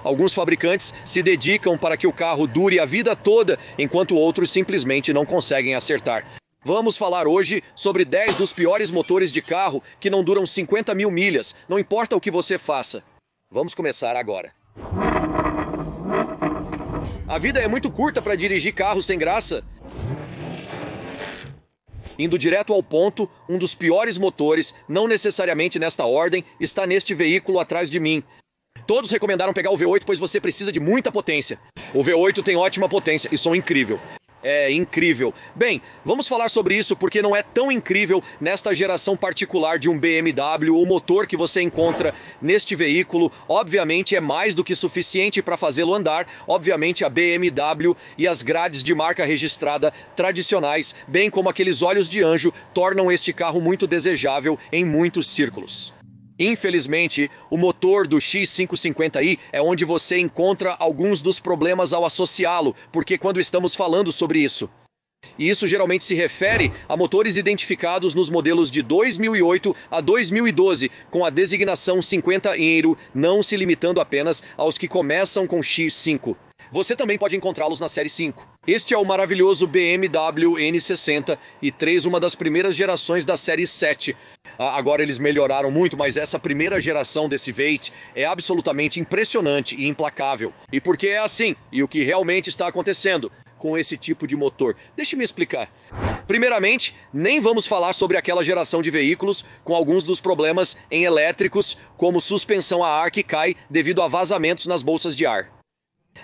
Alguns fabricantes se dedicam para que o carro dure a vida toda, enquanto outros simplesmente não conseguem acertar. Vamos falar hoje sobre 10 dos piores motores de carro que não duram 50 mil milhas, não importa o que você faça. Vamos começar agora. A vida é muito curta para dirigir carros sem graça. Indo direto ao ponto, um dos piores motores, não necessariamente nesta ordem, está neste veículo atrás de mim. Todos recomendaram pegar o V8, pois você precisa de muita potência. O V8 tem ótima potência e som incrível. É incrível. Bem, vamos falar sobre isso porque não é tão incrível nesta geração particular de um BMW. O motor que você encontra neste veículo, obviamente, é mais do que suficiente para fazê-lo andar. Obviamente, a BMW e as grades de marca registrada tradicionais, bem como aqueles olhos de anjo, tornam este carro muito desejável em muitos círculos. Infelizmente, o motor do X550i é onde você encontra alguns dos problemas ao associá-lo, porque quando estamos falando sobre isso. E isso geralmente se refere a motores identificados nos modelos de 2008 a 2012, com a designação 50 Euro, não se limitando apenas aos que começam com X5. Você também pode encontrá-los na série 5. Este é o maravilhoso BMW N63, uma das primeiras gerações da série 7. Agora eles melhoraram muito, mas essa primeira geração desse V8 é absolutamente impressionante e implacável. E por que é assim? E o que realmente está acontecendo com esse tipo de motor? Deixe-me explicar. Primeiramente, nem vamos falar sobre aquela geração de veículos com alguns dos problemas em elétricos, como suspensão a ar que cai devido a vazamentos nas bolsas de ar.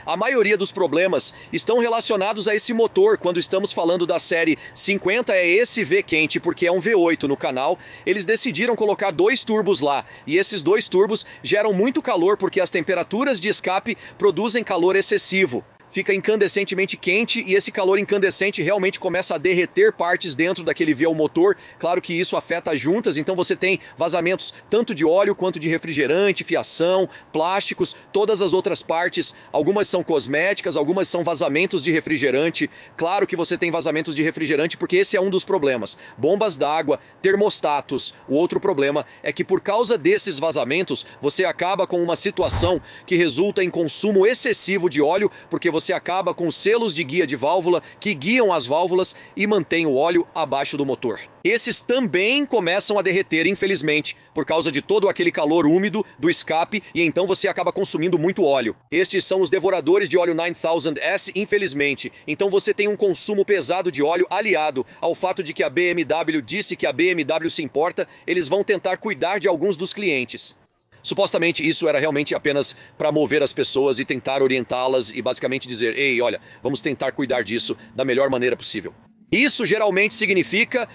A maioria dos problemas estão relacionados a esse motor. Quando estamos falando da série 50 é esse V quente, porque é um V8 no canal. Eles decidiram colocar 2 turbos lá, e esses 2 turbos geram muito calor porque as temperaturas de escape produzem calor excessivo. Fica incandescentemente quente e esse calor incandescente realmente começa a derreter partes dentro daquele V motor. Claro que isso afeta as juntas, então você tem vazamentos tanto de óleo quanto de refrigerante, fiação, plásticos, todas as outras partes. Algumas são cosméticas, algumas são vazamentos de refrigerante. Claro que você tem vazamentos de refrigerante porque esse é um dos problemas. Bombas d'água, termostatos. O outro problema é que por causa desses vazamentos, você acaba com uma situação que resulta em consumo excessivo de óleo, porque você acaba com selos de guia de válvula que guiam as válvulas e mantêm o óleo abaixo do motor. Esses também começam a derreter, infelizmente, por causa de todo aquele calor úmido do escape, e então você acaba consumindo muito óleo. Estes são os devoradores de óleo 9000S, infelizmente. Então você tem um consumo pesado de óleo aliado ao fato de que a BMW disse que a BMW se importa, eles vão tentar cuidar de alguns dos clientes. Supostamente isso era realmente apenas para mover as pessoas e tentar orientá-las e basicamente dizer: ei, olha, vamos tentar cuidar disso da melhor maneira possível. Isso geralmente significa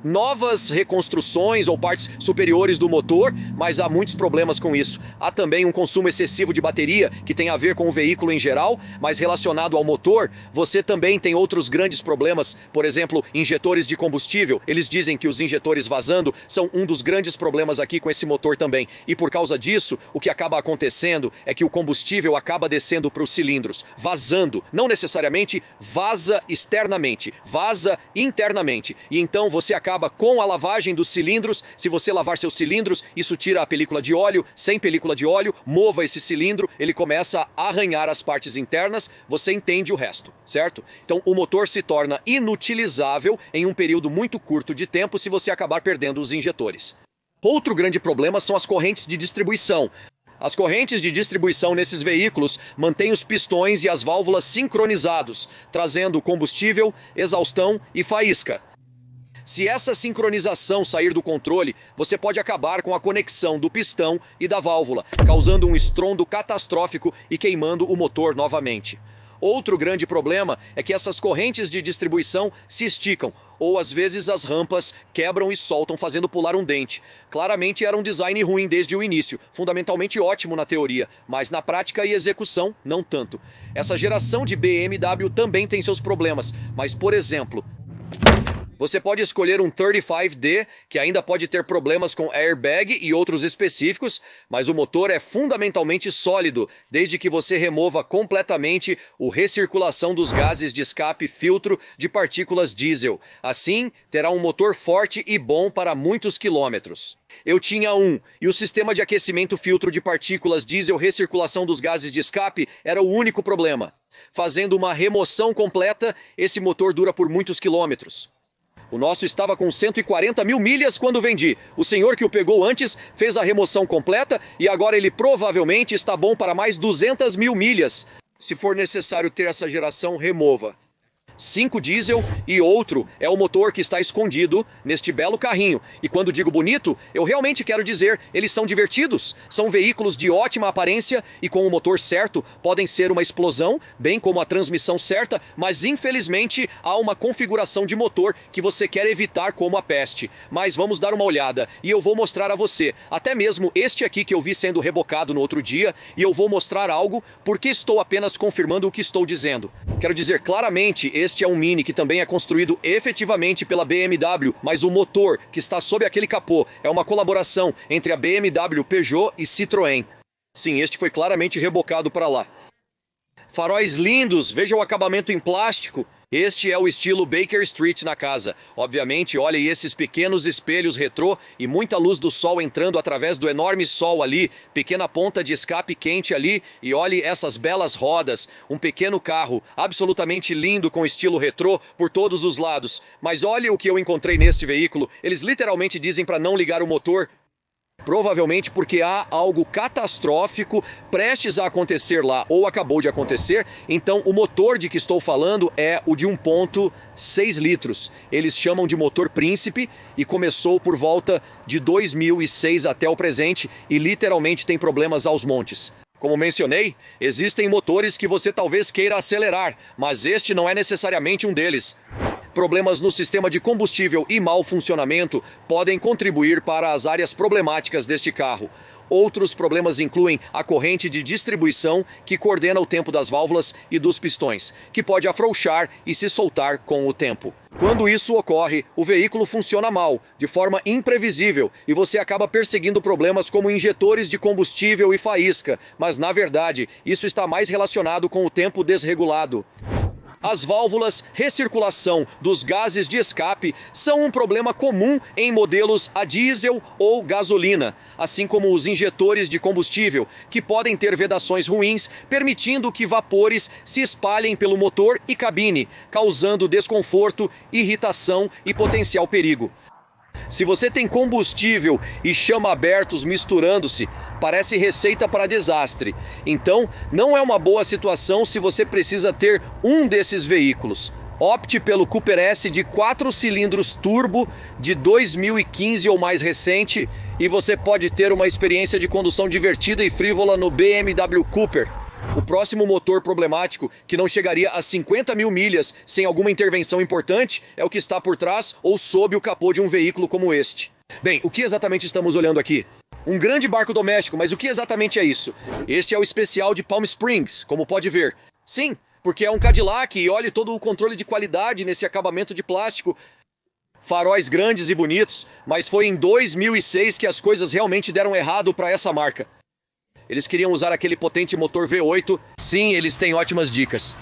novas reconstruções ou partes superiores do motor, mas há muitos problemas com isso. Há também um consumo excessivo de bateria, que tem a ver com o veículo em geral, mas relacionado ao motor, você também tem outros grandes problemas, por exemplo, injetores de combustível. Eles dizem que os injetores vazando são um dos grandes problemas aqui com esse motor também. E por causa disso, o que acaba acontecendo é que o combustível acaba descendo para os cilindros, vazando. Não necessariamente vaza externamente, vaza internamente. E então você acaba com a lavagem dos cilindros. Se você lavar seus cilindros, isso tira a película de óleo. Sem película de óleo, mova esse cilindro, ele começa a arranhar as partes internas, você entende o resto, certo? Então o motor se torna inutilizável em um período muito curto de tempo se você acabar perdendo os injetores. Outro grande problema são as correntes de distribuição. As correntes de distribuição nesses veículos mantêm os pistões e as válvulas sincronizados, trazendo combustível, exaustão e faísca. Se essa sincronização sair do controle, você pode acabar com a conexão do pistão e da válvula, causando um estrondo catastrófico e queimando o motor novamente. Outro grande problema é que essas correntes de distribuição se esticam, ou às vezes as rampas quebram e soltam, fazendo pular um dente. Claramente era um design ruim desde o início, fundamentalmente ótimo na teoria, mas na prática e execução, não tanto. Essa geração de BMW também tem seus problemas, mas, por exemplo, Você pode escolher um 35D, que ainda pode ter problemas com airbag e outros específicos, mas o motor é fundamentalmente sólido, desde que você remova completamente a recirculação dos gases de escape filtro de partículas diesel. Assim, terá um motor forte e bom para muitos quilômetros. Eu tinha um, e o sistema de aquecimento filtro de partículas diesel recirculação dos gases de escape era o único problema. Fazendo uma remoção completa, esse motor dura por muitos quilômetros. O nosso estava com 140 mil milhas quando vendi. O senhor que o pegou antes fez a remoção completa e agora ele provavelmente está bom para mais 200 mil milhas. Se for necessário ter essa geração, remova. 5 diesel e outro é o motor que está escondido neste belo carrinho. E quando digo bonito, eu realmente quero dizer, eles são divertidos. São veículos de ótima aparência e com o motor certo podem ser uma explosão, bem como a transmissão certa, mas infelizmente há uma configuração de motor que você quer evitar como a peste. Mas vamos dar uma olhada e eu vou mostrar a você, até mesmo este aqui que eu vi sendo rebocado no outro dia, e eu vou mostrar algo porque estou apenas confirmando o que estou dizendo. Quero dizer claramente, este é um Mini que também é construído efetivamente pela BMW, mas o motor que está sob aquele capô é uma colaboração entre a BMW, Peugeot e Citroën. Sim, este foi claramente rebocado para lá. Faróis lindos, veja o acabamento em plástico. Este é o estilo Baker Street na casa. Obviamente, olhe esses pequenos espelhos retrô e muita luz do sol entrando através do enorme sol ali, pequena ponta de escape quente ali, e olhe essas belas rodas, um pequeno carro absolutamente lindo com estilo retrô por todos os lados. Mas olhe o que eu encontrei neste veículo, eles literalmente dizem para não ligar o motor. Provavelmente porque há algo catastrófico prestes a acontecer lá, ou acabou de acontecer. Então o motor de que estou falando é o de 1.6 litros. Eles chamam de motor Príncipe e começou por volta de 2006 até o presente e literalmente tem problemas aos montes. Como mencionei, existem motores que você talvez queira acelerar, mas este não é necessariamente um deles. Problemas no sistema de combustível e mau funcionamento podem contribuir para as áreas problemáticas deste carro. Outros problemas incluem a corrente de distribuição, que coordena o tempo das válvulas e dos pistões, que pode afrouxar e se soltar com o tempo. Quando isso ocorre, o veículo funciona mal, de forma imprevisível, e você acaba perseguindo problemas como injetores de combustível e faísca, mas na verdade, isso está mais relacionado com o tempo desregulado. As válvulas recirculação dos gases de escape são um problema comum em modelos a diesel ou gasolina, assim como os injetores de combustível, que podem ter vedações ruins, permitindo que vapores se espalhem pelo motor e cabine, causando desconforto, irritação e potencial perigo. Se você tem combustível e chama abertos misturando-se, parece receita para desastre. Então, não é uma boa situação se você precisa ter um desses veículos. Opte pelo Cooper S de 4 cilindros turbo de 2015 ou mais recente e você pode ter uma experiência de condução divertida e frívola no BMW Cooper. O próximo motor problemático, que não chegaria a 50 mil milhas sem alguma intervenção importante, é o que está por trás ou sob o capô de um veículo como este. Bem, o que exatamente estamos olhando aqui? Um grande barco doméstico, mas o que exatamente é isso? Este é o especial de Palm Springs, como pode ver. Sim, porque é um Cadillac e olhe todo o controle de qualidade nesse acabamento de plástico. Faróis grandes e bonitos, mas foi em 2006 que as coisas realmente deram errado para essa marca. Eles queriam usar aquele potente motor V8. Sim, eles têm ótimas dicas.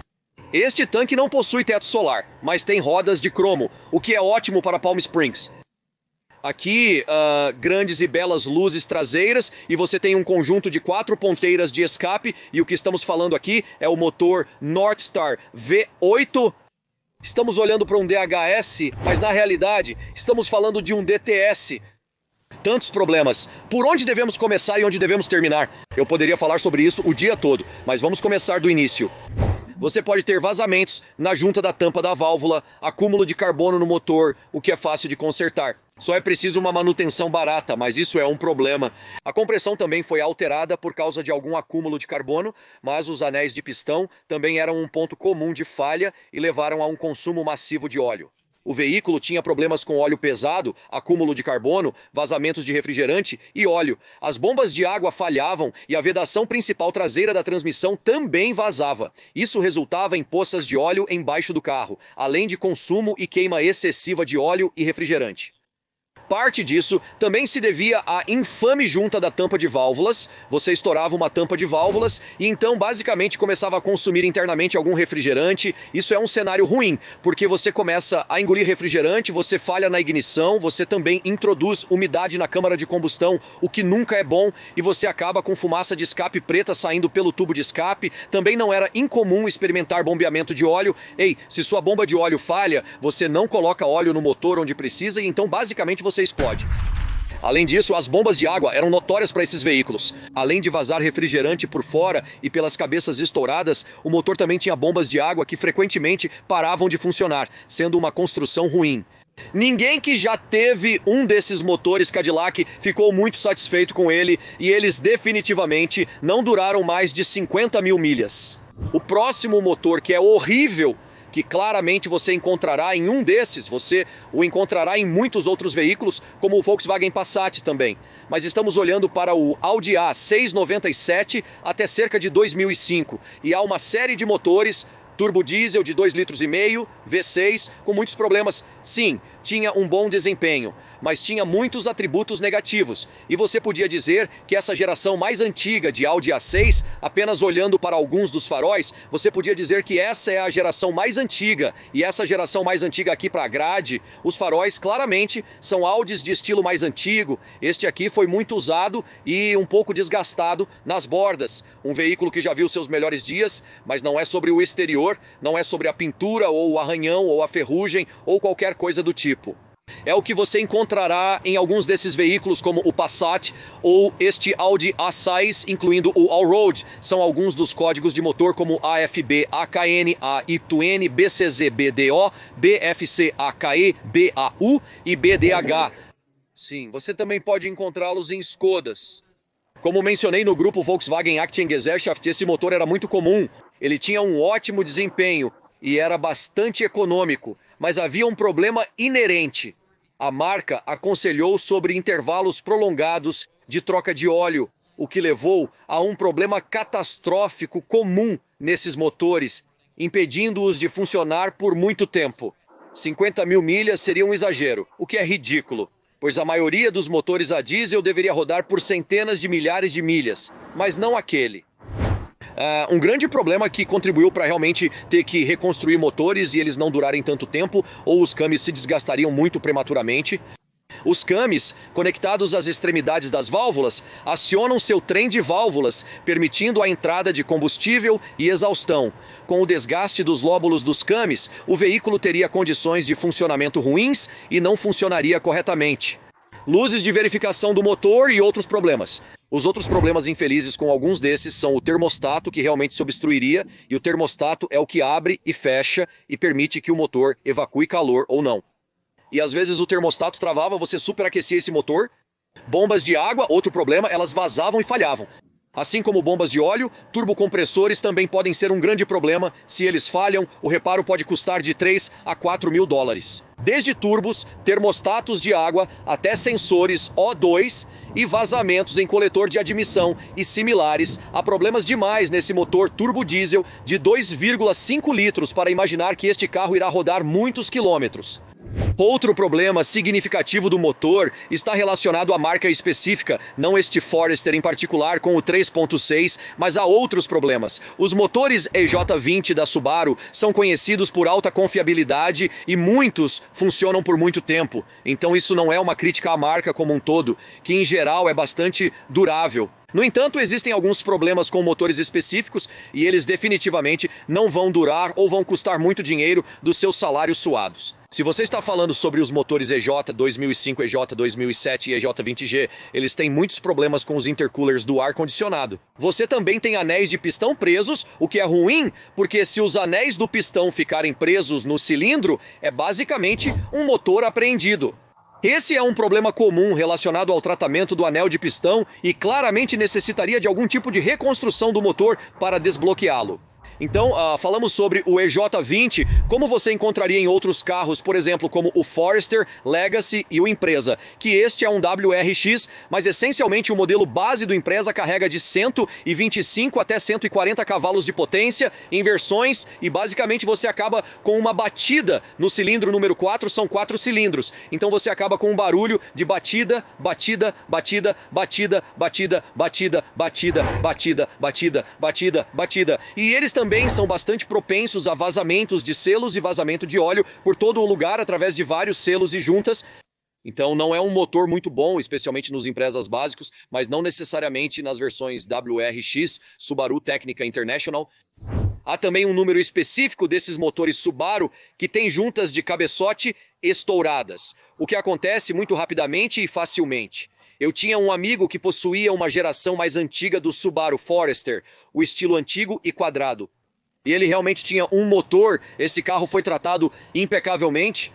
Este tanque não possui teto solar, mas tem rodas de cromo, o que é ótimo para Palm Springs. Aqui, grandes e belas luzes traseiras e você tem um conjunto de 4 ponteiras de escape e o que estamos falando aqui é o motor Northstar V8. Estamos olhando para um DHS, mas na realidade estamos falando de um DTS. Tantos problemas. Por onde devemos começar e onde devemos terminar? Eu poderia falar sobre isso o dia todo, mas vamos começar do início. Você pode ter vazamentos na junta da tampa da válvula, acúmulo de carbono no motor, o que é fácil de consertar. Só é preciso uma manutenção barata, mas isso é um problema. A compressão também foi alterada por causa de algum acúmulo de carbono, mas os anéis de pistão também eram um ponto comum de falha e levaram a um consumo massivo de óleo. O veículo tinha problemas com óleo pesado, acúmulo de carbono, vazamentos de refrigerante e óleo. As bombas de água falhavam e a vedação principal traseira da transmissão também vazava. Isso resultava em poças de óleo embaixo do carro, além de consumo e queima excessiva de óleo e refrigerante. Parte disso também se devia à infame junta da tampa de válvulas. Você estourava uma tampa de válvulas e então basicamente começava a consumir internamente algum refrigerante. Isso é um cenário ruim, porque você começa a engolir refrigerante, você falha na ignição, você também introduz umidade na câmara de combustão, o que nunca é bom, e você acaba com fumaça de escape preta saindo pelo tubo de escape. Também não era incomum experimentar bombeamento de óleo. Ei, se sua bomba de óleo falha, você não coloca óleo no motor onde precisa e então basicamente você explode. Além disso, as bombas de água eram notórias para esses veículos. Além de vazar refrigerante por fora e pelas cabeças estouradas, o motor também tinha bombas de água que frequentemente paravam de funcionar, sendo uma construção ruim. Ninguém que já teve um desses motores Cadillac ficou muito satisfeito com ele e eles definitivamente não duraram mais de 50 mil milhas. O próximo motor, que é horrível, que claramente você encontrará em um desses, você o encontrará em muitos outros veículos, como o Volkswagen Passat também. Mas estamos olhando para o Audi A697 até cerca de 2005. E há uma série de motores turbo diesel de 2,5 litros, V6, com muitos problemas. Sim, tinha um bom desempenho, mas tinha muitos atributos negativos. E você podia dizer que essa geração mais antiga de Audi A6, apenas olhando para alguns dos faróis, você podia dizer que essa é a geração mais antiga. E essa geração mais antiga aqui para a grade, os faróis claramente são Audis de estilo mais antigo. Este aqui foi muito usado e um pouco desgastado nas bordas. Um veículo que já viu seus melhores dias, mas não é sobre o exterior, não é sobre a pintura ou o arranhão ou a ferrugem ou qualquer coisa do tipo. É o que você encontrará em alguns desses veículos, como o Passat ou este Audi A6, incluindo o Allroad. São alguns dos códigos de motor, como AFB, AKN, AY, BCZ, BDO, BFC, AKE, BAU e BDH. Sim, você também pode encontrá-los em Skodas. Como mencionei no grupo Volkswagen Aktiengesellschaft, esse motor era muito comum. Ele tinha um ótimo desempenho e era bastante econômico, mas havia um problema inerente. A marca aconselhou sobre intervalos prolongados de troca de óleo, o que levou a um problema catastrófico comum nesses motores, impedindo-os de funcionar por muito tempo. 50 mil milhas seria um exagero, o que é ridículo, pois a maioria dos motores a diesel deveria rodar por centenas de milhares de milhas, mas não aquele. Um grande problema que contribuiu para realmente ter que reconstruir motores e eles não durarem tanto tempo, ou os camis se desgastariam muito prematuramente. Os camis, conectados às extremidades das válvulas, acionam seu trem de válvulas, permitindo a entrada de combustível e exaustão. Com o desgaste dos lóbulos dos camis, o veículo teria condições de funcionamento ruins e não funcionaria corretamente. Luzes de verificação do motor e outros problemas. Os outros problemas infelizes com alguns desses são o termostato, que realmente se obstruiria, e o termostato é o que abre e fecha e permite que o motor evacue calor ou não. E às vezes o termostato travava, você superaquecia esse motor. Bombas de água, outro problema, elas vazavam e falhavam. Assim como bombas de óleo, turbocompressores também podem ser um grande problema. Se eles falham, o reparo pode custar de 3 a 4 mil dólares. Desde turbos, termostatos de água, até sensores O2 e vazamentos em coletor de admissão e similares. Há problemas demais nesse motor turbo diesel de 2,5 litros para imaginar que este carro irá rodar muitos quilômetros. Outro problema significativo do motor está relacionado à marca específica, não este Forester em particular com o 3.6, mas há outros problemas. Os motores EJ20 da Subaru são conhecidos por alta confiabilidade e muitos funcionam por muito tempo. Então isso não é uma crítica à marca como um todo, que em geral é bastante durável. No entanto, existem alguns problemas com motores específicos e eles definitivamente não vão durar ou vão custar muito dinheiro dos seus salários suados. Se você está falando sobre os motores EJ 2005, EJ 2007 e EJ20G, eles têm muitos problemas com os intercoolers do ar-condicionado. Você também tem anéis de pistão presos, o que é ruim, porque se os anéis do pistão ficarem presos no cilindro, é basicamente um motor apreendido. Esse é um problema comum relacionado ao tratamento do anel de pistão e claramente necessitaria de algum tipo de reconstrução do motor para desbloqueá-lo. Então, falamos sobre o EJ20, como você encontraria em outros carros, por exemplo, como o Forester, Legacy e o Impreza, que este é um WRX, mas essencialmente o modelo base do Impreza carrega de 125 até 140 cavalos de potência em versões e basicamente você acaba com uma batida no cilindro número 4, são 4 cilindros. Então você acaba com um barulho de batida, batida, batida, batida, batida, batida, batida, batida, batida, batida, batida. E eles também são bastante propensos a vazamentos de selos e vazamento de óleo por todo o lugar através de vários selos e juntas. Então não é um motor muito bom, especialmente nos Imprezas básicos, mas não necessariamente nas versões WRX, Subaru Técnica International. Há também um número específico desses motores Subaru que tem juntas de cabeçote estouradas, o que acontece muito rapidamente e facilmente. Eu tinha um amigo que possuía uma geração mais antiga do Subaru Forester, o estilo antigo e quadrado. E ele realmente tinha um motor, esse carro foi tratado impecavelmente,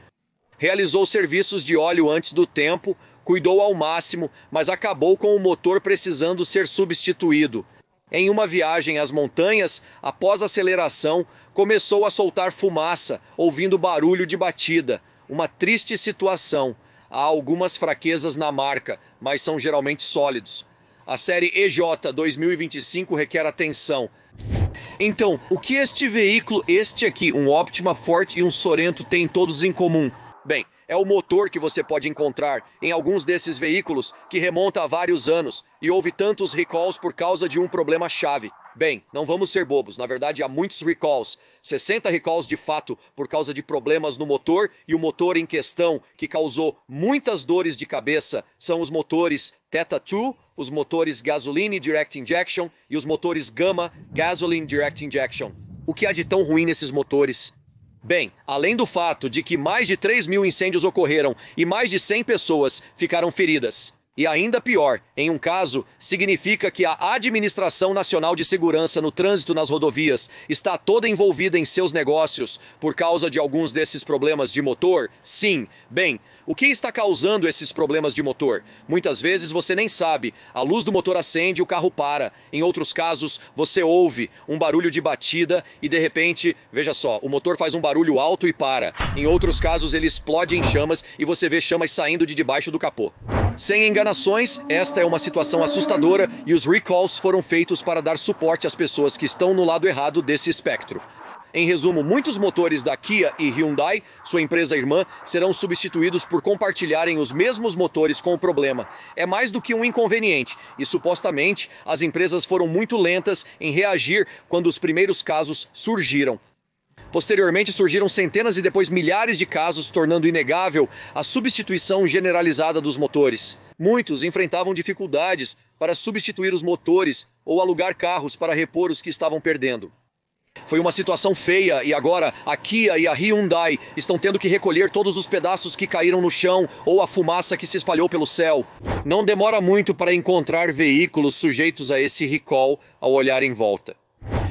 realizou serviços de óleo antes do tempo, cuidou ao máximo, mas acabou com o motor precisando ser substituído. Em uma viagem às montanhas, após a aceleração, começou a soltar fumaça, ouvindo barulho de batida. Uma triste situação. Há algumas fraquezas na marca, mas são geralmente sólidos. A série EJ 2025 requer atenção. Então, o que este veículo, este aqui, um Optima Forte e um Sorento, têm todos em comum? Bem, é o motor que você pode encontrar em alguns desses veículos que remonta a vários anos e houve tantos recalls por causa de um problema-chave. Bem, não vamos ser bobos, na verdade há muitos recalls, 60 recalls de fato por causa de problemas no motor e o motor em questão que causou muitas dores de cabeça são os motores Theta 2, os motores Gasoline Direct Injection e os motores Gamma Gasoline Direct Injection. O que há de tão ruim nesses motores? Bem, além do fato de que mais de 3.000 incêndios ocorreram e mais de 100 pessoas ficaram feridas. E ainda pior, em um caso, significa que a Administração Nacional de Segurança no Trânsito nas Rodovias está toda envolvida em seus negócios por causa de alguns desses problemas de motor? Sim. Bem, o que está causando esses problemas de motor? Muitas vezes você nem sabe, a luz do motor acende e o carro para. Em outros casos, você ouve um barulho de batida e de repente, veja só, o motor faz um barulho alto e para. Em outros casos, ele explode em chamas e você vê chamas saindo de debaixo do capô. Sem enganações, esta é uma situação assustadora e os recalls foram feitos para dar suporte às pessoas que estão no lado errado desse espectro. Em resumo, muitos motores da Kia e Hyundai, sua empresa irmã, serão substituídos por compartilharem os mesmos motores com o problema. É mais do que um inconveniente e, supostamente, as empresas foram muito lentas em reagir quando os primeiros casos surgiram. Posteriormente surgiram centenas e depois milhares de casos, tornando inegável a substituição generalizada dos motores. Muitos enfrentavam dificuldades para substituir os motores ou alugar carros para repor os que estavam perdendo. Foi uma situação feia e agora a Kia e a Hyundai estão tendo que recolher todos os pedaços que caíram no chão ou a fumaça que se espalhou pelo céu. Não demora muito para encontrar veículos sujeitos a esse recall ao olhar em volta.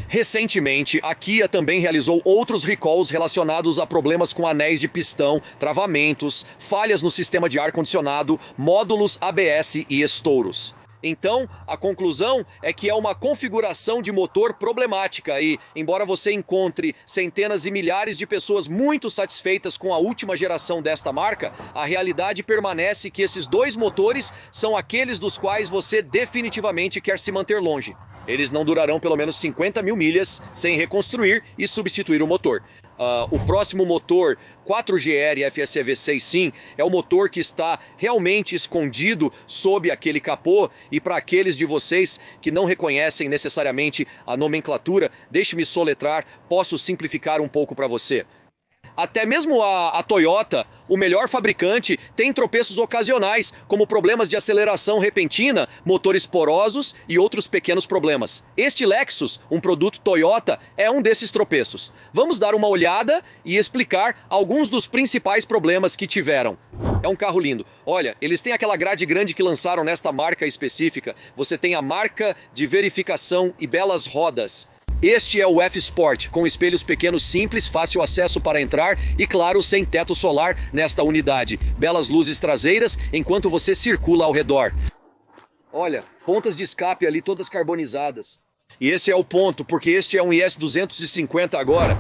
Recentemente, a Kia também realizou outros recalls relacionados a problemas com anéis de pistão, travamentos, falhas no sistema de ar-condicionado, módulos ABS e estouros. Então, a conclusão é que é uma configuração de motor problemática e, embora você encontre centenas e milhares de pessoas muito satisfeitas com a última geração desta marca, a realidade permanece que esses dois motores são aqueles dos quais você definitivamente quer se manter longe. Eles não durarão pelo menos 50.000 milhas sem reconstruir e substituir o motor. O próximo motor 4GR FSV6 Sim é o motor que está realmente escondido sob aquele capô e para aqueles de vocês que não reconhecem necessariamente a nomenclatura, deixe-me soletrar, posso simplificar um pouco para você. Até mesmo a Toyota, o melhor fabricante, tem tropeços ocasionais, como problemas de aceleração repentina, motores porosos e outros pequenos problemas. Este Lexus, um produto Toyota, é um desses tropeços. Vamos dar uma olhada e explicar alguns dos principais problemas que tiveram. É um carro lindo. Olha, eles têm aquela grade grande que lançaram nesta marca específica. Você tem a marca de verificação e belas rodas. Este é o F-Sport, com espelhos pequenos simples, fácil acesso para entrar e, claro, sem teto solar nesta unidade. Belas luzes traseiras enquanto você circula ao redor. Olha, pontas de escape ali todas carbonizadas. E esse é o ponto, porque este é um IS 250 agora.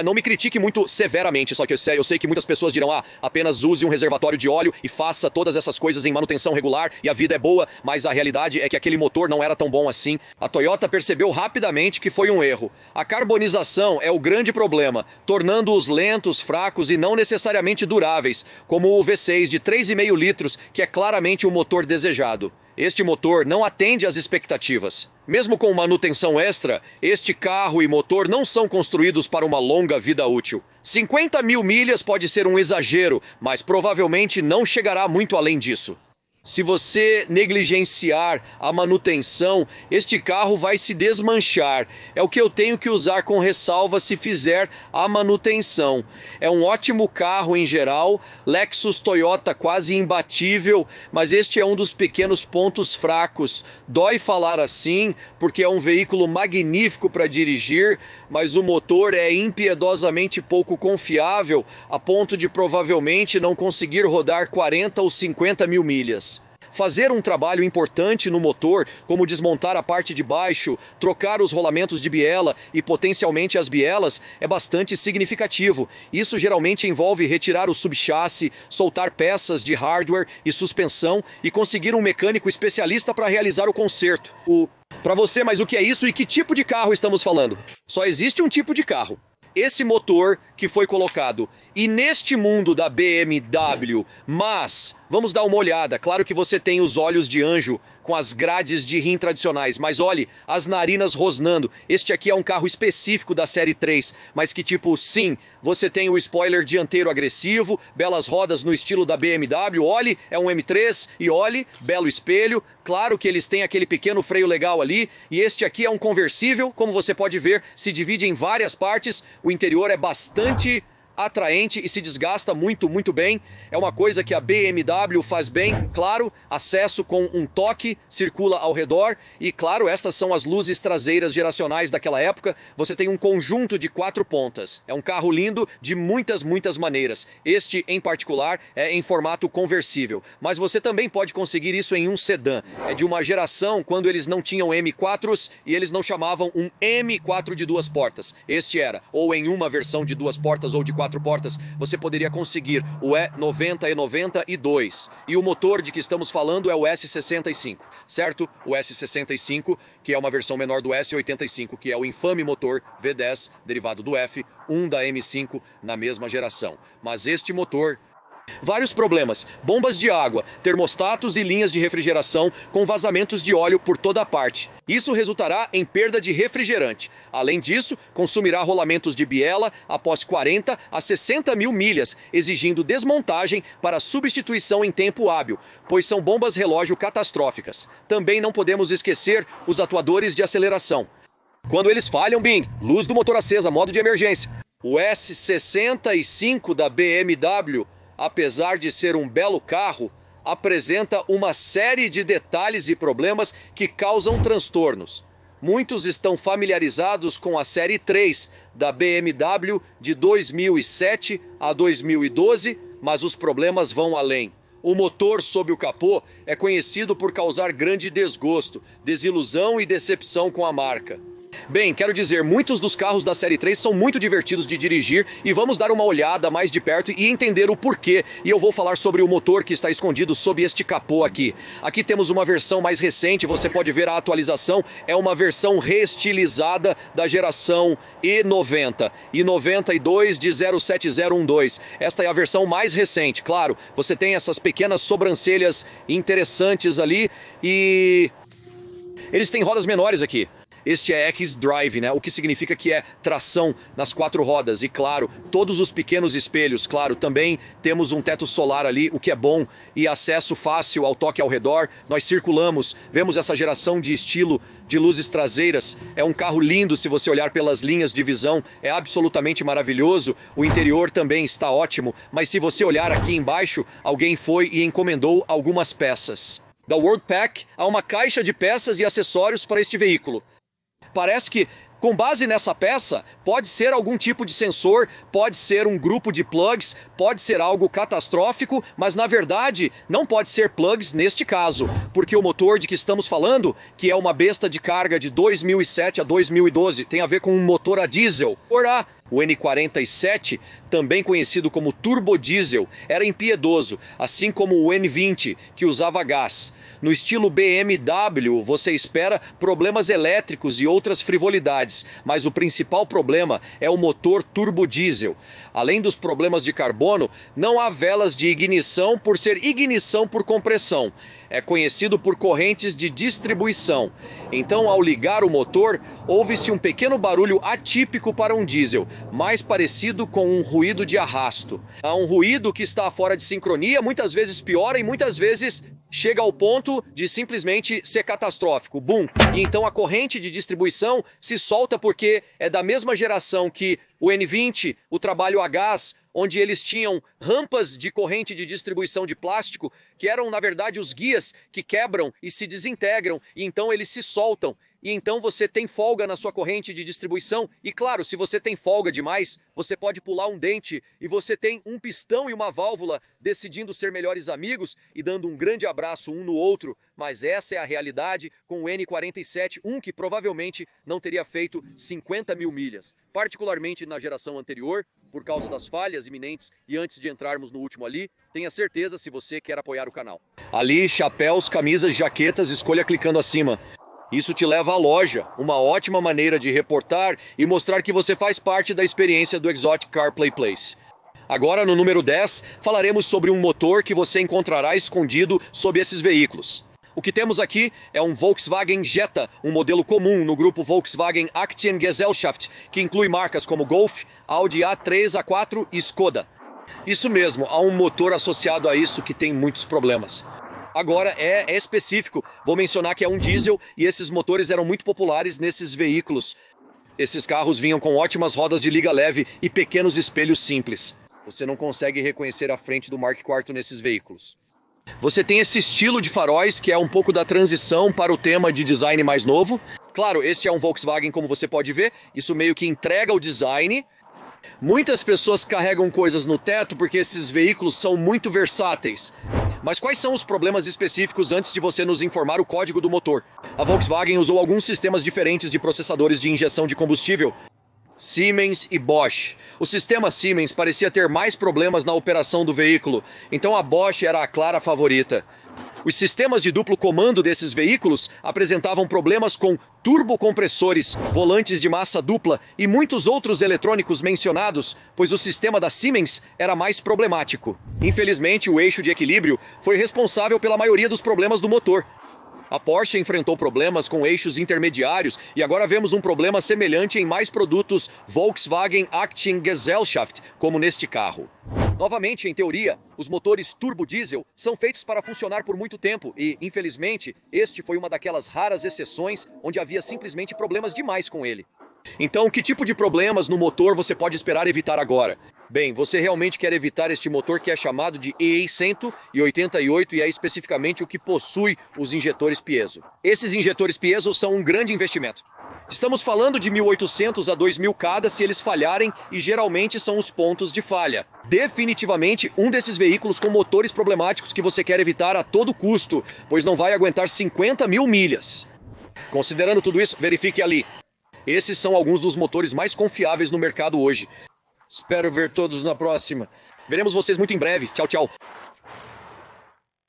Não me critique muito severamente, só que eu sei que muitas pessoas dirão, apenas use um reservatório de óleo e faça todas essas coisas em manutenção regular e a vida é boa, mas a realidade é que aquele motor não era tão bom assim. A Toyota percebeu rapidamente que foi um erro. A carbonização é o grande problema, tornando-os lentos, fracos e não necessariamente duráveis, como o V6 de 3,5 litros, que é claramente o motor desejado. Este motor não atende às expectativas. Mesmo com manutenção extra, este carro e motor não são construídos para uma longa vida útil. 50 mil milhas pode ser um exagero, mas provavelmente não chegará muito além disso. Se você negligenciar a manutenção, este carro vai se desmanchar. É o que eu tenho que usar com ressalva se fizer a manutenção. É um ótimo carro em geral, Lexus Toyota quase imbatível, mas este é um dos pequenos pontos fracos. Dói falar assim, porque é um veículo magnífico para dirigir, mas o motor é impiedosamente pouco confiável, a ponto de provavelmente não conseguir rodar 40 ou 50 mil milhas. Fazer um trabalho importante no motor, como desmontar a parte de baixo, trocar os rolamentos de biela e potencialmente as bielas, é bastante significativo. Isso geralmente envolve retirar o subchassi, soltar peças de hardware e suspensão e conseguir um mecânico especialista para realizar o conserto. Para você, mas o que é isso e que tipo de carro estamos falando? Só existe um tipo de carro. Esse motor que foi colocado. E neste mundo da BMW, mas vamos dar uma olhada. Claro que você tem os olhos de anjo com as grades de rim tradicionais, mas olhe, as narinas rosnando. Este aqui é um carro específico da série 3, mas que tipo, sim, você tem o spoiler dianteiro agressivo, belas rodas no estilo da BMW, olhe, é um M3, e olhe, belo espelho. Claro que eles têm aquele pequeno freio legal ali, e este aqui é um conversível, como você pode ver, se divide em várias partes, o interior é bastante atraente e se desgasta muito bem. É uma coisa que a BMW faz bem, claro, acesso com um toque, circula ao redor e, claro, estas são as luzes traseiras geracionais daquela época. Você tem um conjunto de 4 pontas. É um carro lindo de muitas maneiras. Este, em particular, é em formato conversível. Mas você também pode conseguir isso em um sedã. É de uma geração quando eles não tinham M4s e eles não chamavam um M4 de 2 portas. Este era, ou em uma versão de 2 portas ou de 4 portas, você poderia conseguir o E90 e 92. E o motor de que estamos falando é o S65, certo? O S65, que é uma versão menor do S85, que é o infame motor V10, derivado do F, da M5 na mesma geração. Mas este motor... Vários problemas, bombas de água, termostatos e linhas de refrigeração com vazamentos de óleo por toda a parte. Isso resultará em perda de refrigerante. Além disso, consumirá rolamentos de biela após 40 a 60 mil milhas, exigindo desmontagem para substituição em tempo hábil, pois são bombas relógio catastróficas. Também não podemos esquecer os atuadores de aceleração. Quando eles falham, bing, luz do motor acesa, modo de emergência. O S65 da BMW, apesar de ser um belo carro, apresenta uma série de detalhes e problemas que causam transtornos. Muitos estão familiarizados com a série 3 da BMW de 2007 a 2012, mas os problemas vão além. O motor sob o capô é conhecido por causar grande desgosto, desilusão e decepção com a marca. Bem, quero dizer, muitos dos carros da série 3 são muito divertidos de dirigir e vamos dar uma olhada mais de perto e entender o porquê. E eu vou falar sobre o motor que está escondido sob este capô aqui. Aqui temos uma versão mais recente, você pode ver a atualização, é uma versão reestilizada da geração E90 e 92 de 07012. Esta é a versão mais recente, claro, você tem essas pequenas sobrancelhas interessantes ali e eles têm rodas menores aqui. Este é X-Drive, né? O que significa que é tração nas 4 rodas. E claro, todos os pequenos espelhos, claro, também temos um teto solar ali, o que é bom, e acesso fácil ao toque ao redor. Nós circulamos, vemos essa geração de estilo de luzes traseiras. É um carro lindo se você olhar pelas linhas de visão, é absolutamente maravilhoso. O interior também está ótimo, mas se você olhar aqui embaixo, alguém foi e encomendou algumas peças. Da Worldpac há uma caixa de peças e acessórios para este veículo. Parece que Com base nessa peça, pode ser algum tipo de sensor, pode ser um grupo de plugs, pode ser algo catastrófico, mas na verdade não pode ser plugs neste caso, porque o motor de que estamos falando, que é uma besta de carga de 2007 a 2012, tem a ver com um motor a diesel. O N47, também conhecido como turbodiesel, era impiedoso, assim como o N20, que usava gás. No estilo BMW, você espera problemas elétricos e outras frivolidades, mas o principal problema é o motor turbodiesel. Além dos problemas de carbono, não há velas de ignição por ser ignição por compressão. É conhecido por correntes de distribuição. Então, ao ligar o motor, ouve-se um pequeno barulho atípico para um diesel, mais parecido com um ruído de arrasto. Há um ruído que está fora de sincronia, muitas vezes piora e muitas vezes chega ao ponto de simplesmente ser catastrófico. Bum! E então a corrente de distribuição se solta porque é da mesma geração que o N20, o trabalho a gás, onde eles tinham rampas de corrente de distribuição de plástico, que eram, na verdade, os guias que quebram e se desintegram, e então eles se soltam. E então você tem folga na sua corrente de distribuição. E claro, se você tem folga demais, você pode pular um dente e você tem um pistão e uma válvula decidindo ser melhores amigos e dando um grande abraço um no outro. Mas essa é a realidade com o N47, um que provavelmente não teria feito 50 mil milhas. Particularmente na geração anterior, por causa das falhas iminentes, e antes de entrarmos no último ali, tenha certeza se você quer apoiar o canal. Ali, chapéus, camisas, jaquetas, escolha clicando acima. Isso te leva à loja, uma ótima maneira de reportar e mostrar que você faz parte da experiência do Exotic Car Play Place. Agora, no número 10, falaremos sobre um motor que você encontrará escondido sob esses veículos. O que temos aqui é um Volkswagen Jetta, um modelo comum no grupo Volkswagen Aktiengesellschaft, que inclui marcas como Golf, Audi A3, A4 e Skoda. Isso mesmo, há um motor associado a isso que tem muitos problemas. Agora é específico, vou mencionar que é um diesel e esses motores eram muito populares nesses veículos. Esses carros vinham com ótimas rodas de liga leve e pequenos espelhos simples. Você não consegue reconhecer a frente do Mark IV nesses veículos. Você tem esse estilo de faróis que é um pouco da transição para o tema de design mais novo. Claro, este é um Volkswagen, como você pode ver, isso meio que entrega o design. Muitas pessoas carregam coisas no teto porque esses veículos são muito versáteis. Mas quais são os problemas específicos antes de você nos informar o código do motor? A Volkswagen usou alguns sistemas diferentes de processadores de injeção de combustível. Siemens e Bosch. O sistema Siemens parecia ter mais problemas na operação do veículo, então a Bosch era a clara favorita. Os sistemas de duplo comando desses veículos apresentavam problemas com turbocompressores, volantes de massa dupla e muitos outros eletrônicos mencionados, pois o sistema da Siemens era mais problemático. Infelizmente, o eixo de equilíbrio foi responsável pela maioria dos problemas do motor. A Porsche enfrentou problemas com eixos intermediários e agora vemos um problema semelhante em mais produtos Volkswagen Aktiengesellschaft, como neste carro. Novamente, em teoria, os motores turbodiesel são feitos para funcionar por muito tempo e, infelizmente, este foi uma daquelas raras exceções onde havia simplesmente problemas demais com ele. Então, que tipo de problemas no motor você pode esperar evitar agora? Bem, você realmente quer evitar este motor que é chamado de EA188 e é especificamente o que possui os injetores piezo. Esses injetores piezo são um grande investimento. Estamos falando de 1.800 a 2.000 cada se eles falharem e geralmente são os pontos de falha. Definitivamente um desses veículos com motores problemáticos que você quer evitar a todo custo, pois não vai aguentar 50 mil milhas. Considerando tudo isso, verifique ali. Esses são alguns dos motores mais confiáveis no mercado hoje. Espero ver todos na próxima. Veremos vocês muito em breve. Tchau, tchau.